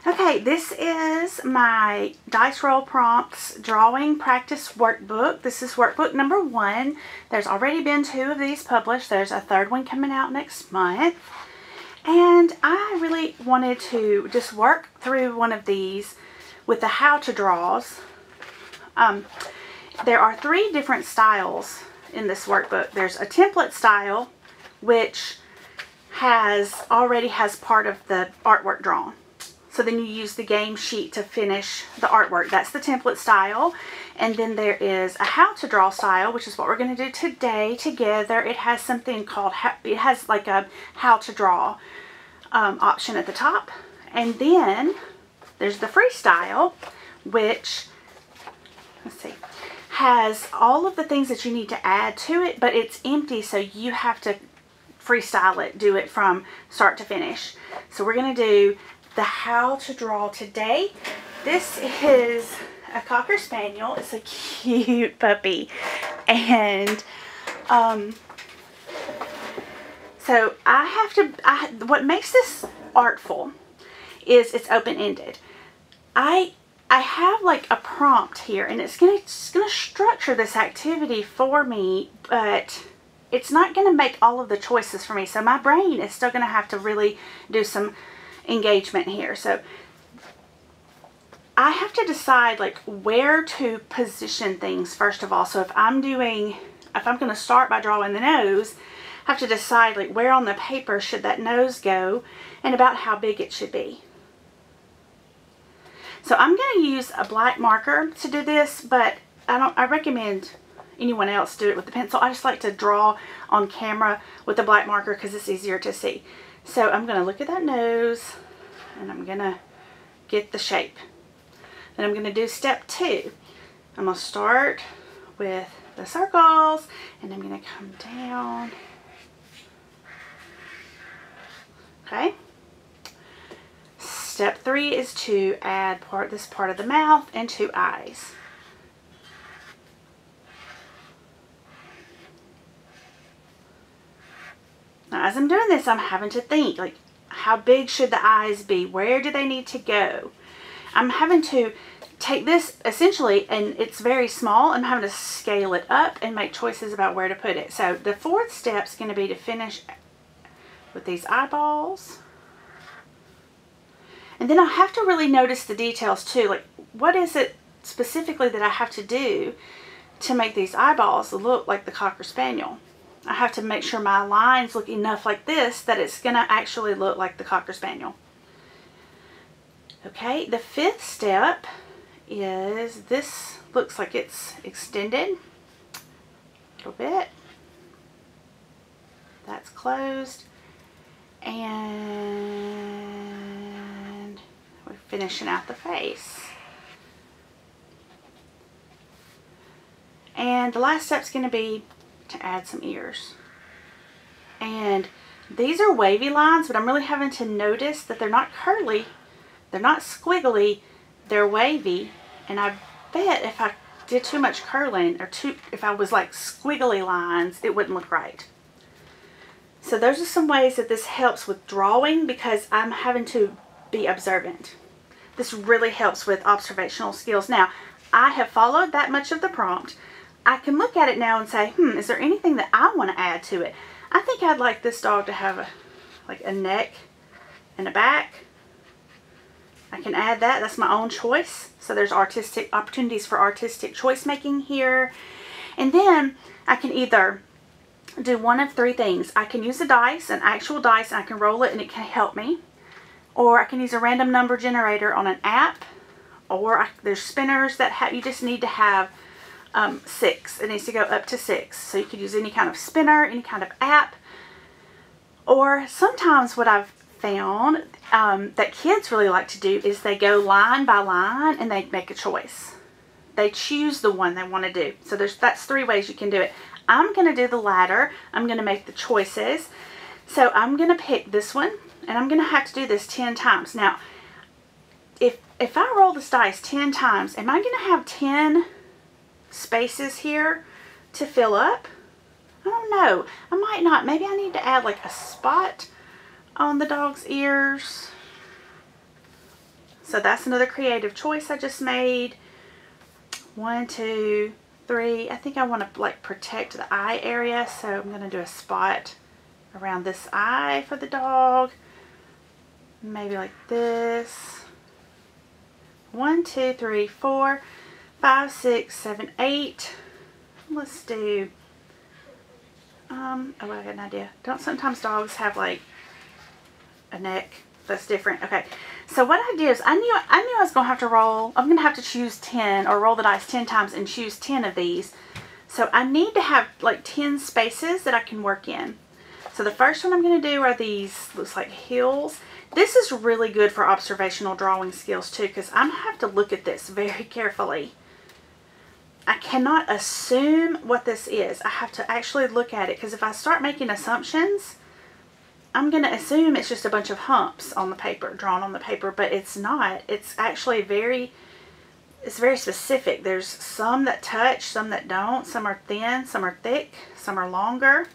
Okay, this is my Dice Roll Prompts Drawing Practice Workbook. This is workbook number 1. There's already been 2 of these published. There's a 3rd one coming out next month. And I really wanted to just work through one of these with the how to draws. There are 3 different styles in this workbook. There's a template style, which already has part of the artwork drawn. So then you use the game sheet to finish the artwork. That's the template style. And then there is a how to draw style, which is what we're going to do today together. It has something called, it has like a how to draw option at the top. And then there's the freestyle, which, let's see, has all of the things that you need to add to it, but it's empty, so you have to freestyle it, do it from start to finish. So we're going to do the how to draw today. This is a Cocker Spaniel. It's a cute puppy. And so what makes this artful is it's open-ended. I have like a prompt here, and it's gonna structure this activity for me, but it's not gonna make all of the choices for me. So my brain is still gonna have to really do some engagement here. So I have to decide like where to position things first of all. So if I'm going to start by drawing the nose, I have to decide like where on the paper should that nose go and about how big it should be. So I'm going to use a black marker to do this, but I recommend anyone else do it with the pencil. I just like to draw on camera with the black marker because it's easier to see. So I'm going to look at that nose, and I'm going to get the shape. Then I'm going to do step 2. I'm going to start with the circles, and I'm going to come down. Okay. Step 3 is to add this part of the mouth and 2 eyes. Now, as I'm doing this, I'm having to think, like, how big should the eyes be? Where do they need to go? I'm having to take this, essentially, and it's very small. I'm having to scale it up and make choices about where to put it. So the 4th step is going to be to finish with these eyeballs. And then I have to really notice the details, too. Like, what is it specifically that I have to do to make these eyeballs look like the Cocker Spaniel? I have to make sure my lines look enough like this that it's going to actually look like the Cocker Spaniel. Okay, the 5th step is this looks like it's extended a little bit. That's closed. And we're finishing out the face. And the last step is going to be to add some ears. And these are wavy lines, but I'm really having to notice that they're not curly, they're not squiggly, they're wavy. And I bet if I did too much curling, or if I was like squiggly lines, it wouldn't look right. So those are some ways that this helps with drawing, because I'm having to be observant. This really helps with observational skills. Now, I have followed that much of the prompt. I can look at it now and say, is there anything that I want to add to it? I think I'd like this dog to have like a neck and a back. I can add that. That's my own choice. So there's artistic opportunities for artistic choice making here. And then I can either do one of 3 things. I can use a dice, an actual dice, and I can roll it and it can help me. Or I can use a random number generator on an app. Or there's spinners that you just need to have 6. It needs to go up to 6. So you could use any kind of spinner, any kind of app. Or sometimes what I've found that kids really like to do is they go line by line and they make a choice. They choose the one they want to do. So that's 3 ways you can do it. I'm going to do the latter. I'm going to make the choices. So I'm going to pick this one, and I'm going to have to do this 10 times. Now, if I roll this dice 10 times, am I going to have 10 spaces here to fill up? I don't know. I might not. Maybe I need to add like a spot on the dog's ears. So that's another creative choice I just made. 1, 2, 3. I think I want to like protect the eye area, so I'm going to do a spot around this eye for the dog. Maybe like this. 1, 2, 3, 4, 5, 6, 7, 8. Let's do, oh, I got an idea. Don't sometimes dogs have like a neck that's different? Okay, so what I did is I knew I was going to have to roll. I'm going to have to choose 10 or roll the dice 10 times and choose 10 of these. So I need to have like 10 spaces that I can work in. So the first one I'm going to do are these, looks like hills. This is really good for observational drawing skills too, because I'm going to have to look at this very carefully. I cannot assume what this is. I have to actually look at it, because if I start making assumptions, I'm going to assume it's just a bunch of humps on the paper, drawn on the paper, but it's not. It's actually very specific. There's some that touch, some that don't, some are thin, some are thick, some are longer.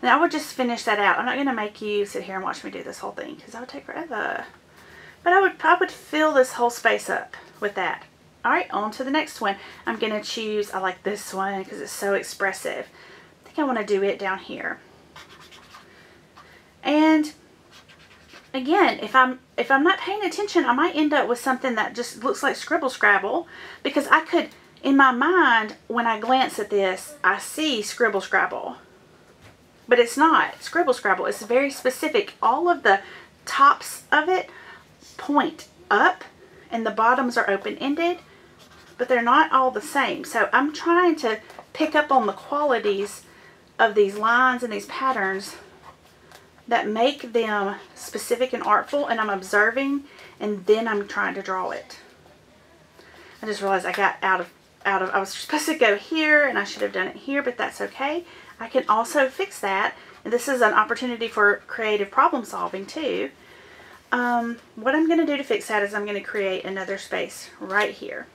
And I would just finish that out. I'm not going to make you sit here and watch me do this whole thing, because that would take forever. But I would fill this whole space up with that. Alright, on to the next one. I'm going to choose, I like this one because it's so expressive. I think I want to do it down here. And again, if I'm not paying attention, I might end up with something that just looks like scribble scrabble, because I could, in my mind, when I glance at this, I see scribble scrabble. But it's not scribble scrabble. It's very specific. All of the tops of it point up and the bottoms are open-ended, but they're not all the same. So I'm trying to pick up on the qualities of these lines and these patterns that make them specific and artful, and I'm observing, and then I'm trying to draw it. I just realized I got out of I was supposed to go here and I should have done it here, but that's okay. I can also fix that, and this is an opportunity for creative problem solving too. What I'm going to do to fix that is I'm going to create another space right here,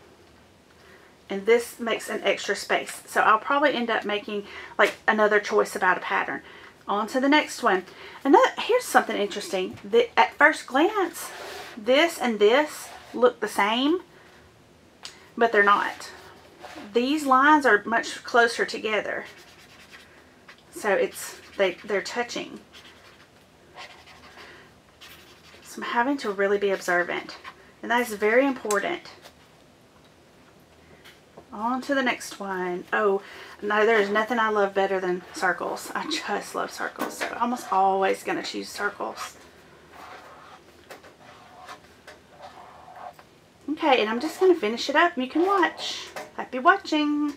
and this makes an extra space, so I'll probably end up making like another choice about a pattern. On to the next one. Here's something interesting. At first glance, this and this look the same, but they're not. These lines are much closer together, so they're touching. So I'm having to really be observant, and that is very important. On to the next one. Oh, no, there's nothing I love better than circles. I just love circles, so I'm almost always going to choose circles. Okay, and I'm just going to finish it up. You can watch. Happy watching.